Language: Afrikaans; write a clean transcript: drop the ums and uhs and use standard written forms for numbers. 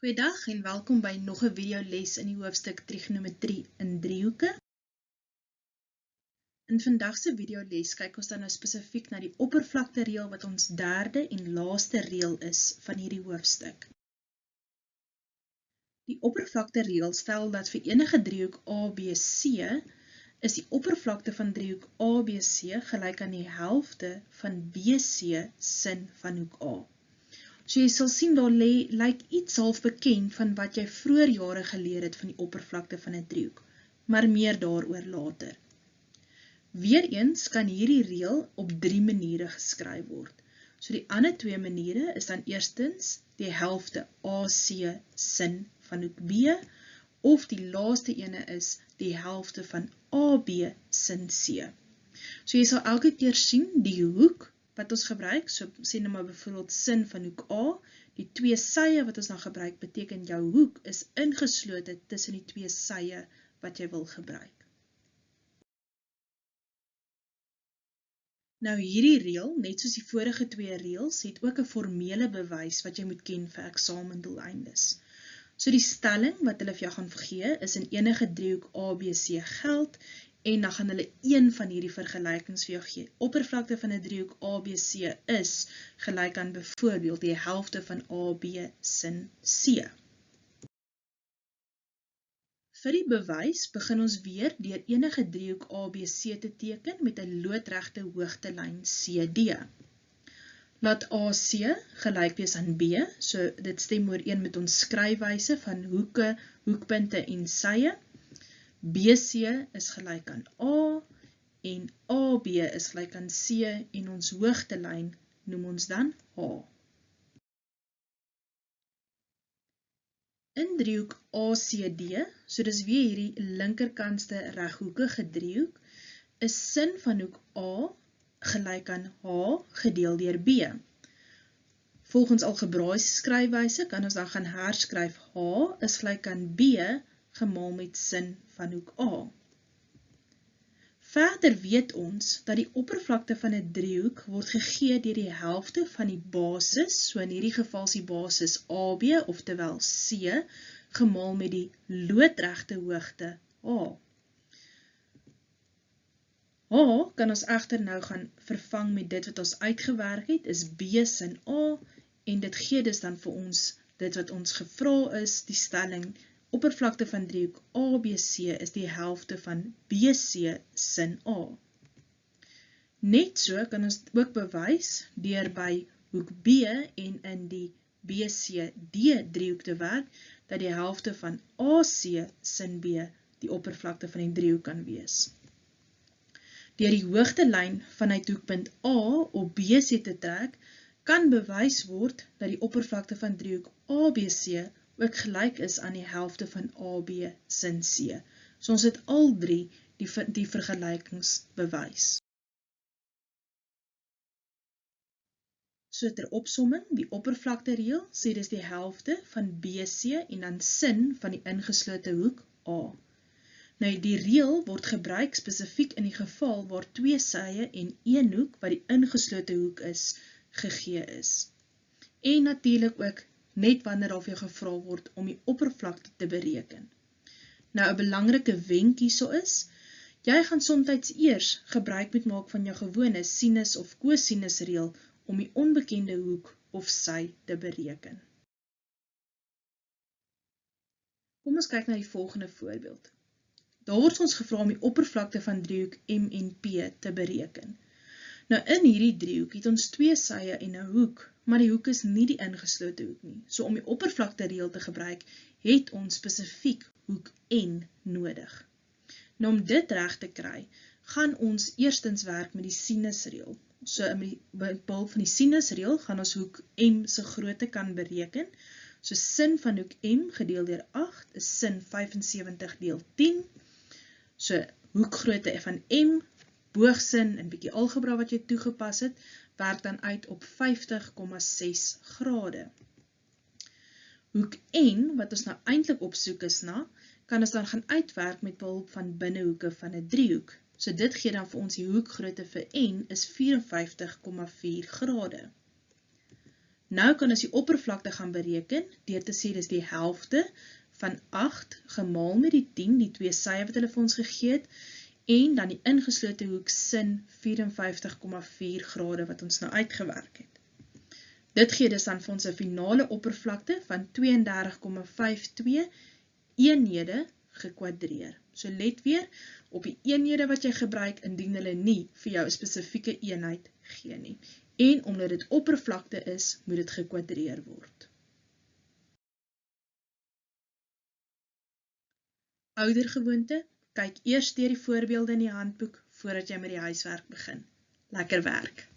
Goeiedag en welkom by nog 'n videoles in die hoofstuk Trigonometrie in driehoeke. In vandag se videoles kyk ons dan nou spesifiek na die oppervlaktereël wat ons derde en laaste reël is van hierdie hoofstuk. Die oppervlaktereël stel dat vir enige driehoek ABC is die oppervlakte van driehoek ABC gelyk aan die helfte van BC sin van hoek A. So jy sal sien daar lyk iets half bekend van wat jy vroeër jare geleer het van die oppervlakte van 'n driehoek, maar meer daaroor later. Weereens kan hierdie reël op 3 maniere geskryf word. So die ander 2 maniere is dan eerstens die helfte AC sin van hoek B, of die laaste ene is die helfte van AB sin C. So jy sal elke keer sien die hoek wat ons gebruik, so sê nou maar byvoorbeeld sin van hoek A, die 2 sye wat ons dan gebruik, beteken jou hoek is ingeslote tussen die 2 sye wat jy wil gebruik. Nou hierdie reël, net soos die vorige 2 reëls, het ook 'n formele bewys wat jy moet ken vir eksaamdoeleindes. So die stelling wat hulle vir jou gaan gee, is in enige driehoek ABC geld, en dan gaan hulle een van hierdie vergelykings vir jou gee. Oppervlakte van 'n driehoek ABC is gelyk aan byvoorbeeld die helfte van AB sin C. Vir die bewys begin ons weer deur enige driehoek ABC te teken met 'n loodregte hoogtelyn CD. Laat AC gelyk wees aan B, so dit stem ooreen met ons skryfwyse van hoeke, hoekpunte en sye. BC is gelyk aan A en AB is gelyk aan C en ons hoogtelyn noem ons dan H. In driehoek ACD, so dis weer hierdie linkerkantste reghoekige driehoek, is sin van hoek A gelyk aan H gedeel deur B. Volgens algebraïese skryfwyse kan ons dan gaan herskryf H is gelyk aan B gemaal met sin van hoek A. Verder weet ons dat die oppervlakte van 'n driehoek word gegee deur die helfte van die basis, so in hierdie geval is die basis AB, oftewel C, gemaal met die loodregte hoogte H. H kan ons egter nou gaan vervang met dit wat ons uitgewerk het, is B sin A, en dit gee dus dan vir ons dit wat ons gevra is, die stelling, oppervlakte van driehoek ABC is die helfte van BC sin A. Net so kan ons ook bewys deur by hoek B en in die BCD driehoek te werk, dat die helfte van AC sin B die oppervlakte van die driehoek kan wees. Deur die hoogtelyn vanuit hoekpunt A op BC te trek, kan bewys word dat die oppervlakte van driehoek ABC ook gelyk is aan die helfte van AB sin C. So ons het al drie die vergelykings bewys. So ter opsomming, die oppervlaktereël sê dis die helfte van BC en dan sin van die ingeslote hoek A. Nou die reël word gebruik spesifiek in die geval waar 2 sye en 1 hoek wat die ingeslote hoek is, gegee is. En natuurlik ook net wanneer daar vir jou gevra word om die oppervlakte te bereken. Nou 'n belangrike wenk hierso is, jy gaan soms eers gebruik moet maak van jou gewone sinus of kosinus reël om die onbekende hoek of sy te bereken. Kom ons kyk na die volgende voorbeeld. Daar word ons gevra om die oppervlakte van driehoek MNP te bereken. Nou in hierdie driehoek het ons 2 sye en 'n hoek, maar die hoek is nie die ingeslote hoek nie. So om die oppervlaktereël te gebruik, het ons spesifiek hoek N nodig. Nou om dit reg te kry, gaan ons eerstens werk met die sinusreël. So met behulp van die sinusreël gaan ons hoek M se grootte kan bereken. So sin van hoek M gedeel deur 8 is sin 75 deel 10. So hoekgrootte van M, boogsin en bietjie algebra wat jy toegepas het, werk dan uit op 50,6 grade. Hoek N, wat ons nou eintlik opsoek is na, kan ons dan gaan uitwerk met behulp van binnehoeke van 'n driehoek. So dit gee dan vir ons die hoekgrootte vir N is 54,4 grade. Nou kan ons die oppervlakte gaan bereken, deur te sê dis die helfte van 8 gemaal met die 10, die twee sye wat hulle vir ons gegee het, en dan die ingeslote hoek sin 54,4 grade wat ons nou uitgewerk het. Dit gee dus dan vir ons 'n finale oppervlakte van 32,52 eenhede gekwadreer. So let weer op die eenhede wat jy gebruik indien hulle nie vir jou 'n spesifieke eenheid gee nie. En omdat dit oppervlakte is, moet dit gekwadreer word. Oudergewoonte, kyk eers deur die voorbeelde in die handboek voordat jy met die huiswerk begin. Lekker werk!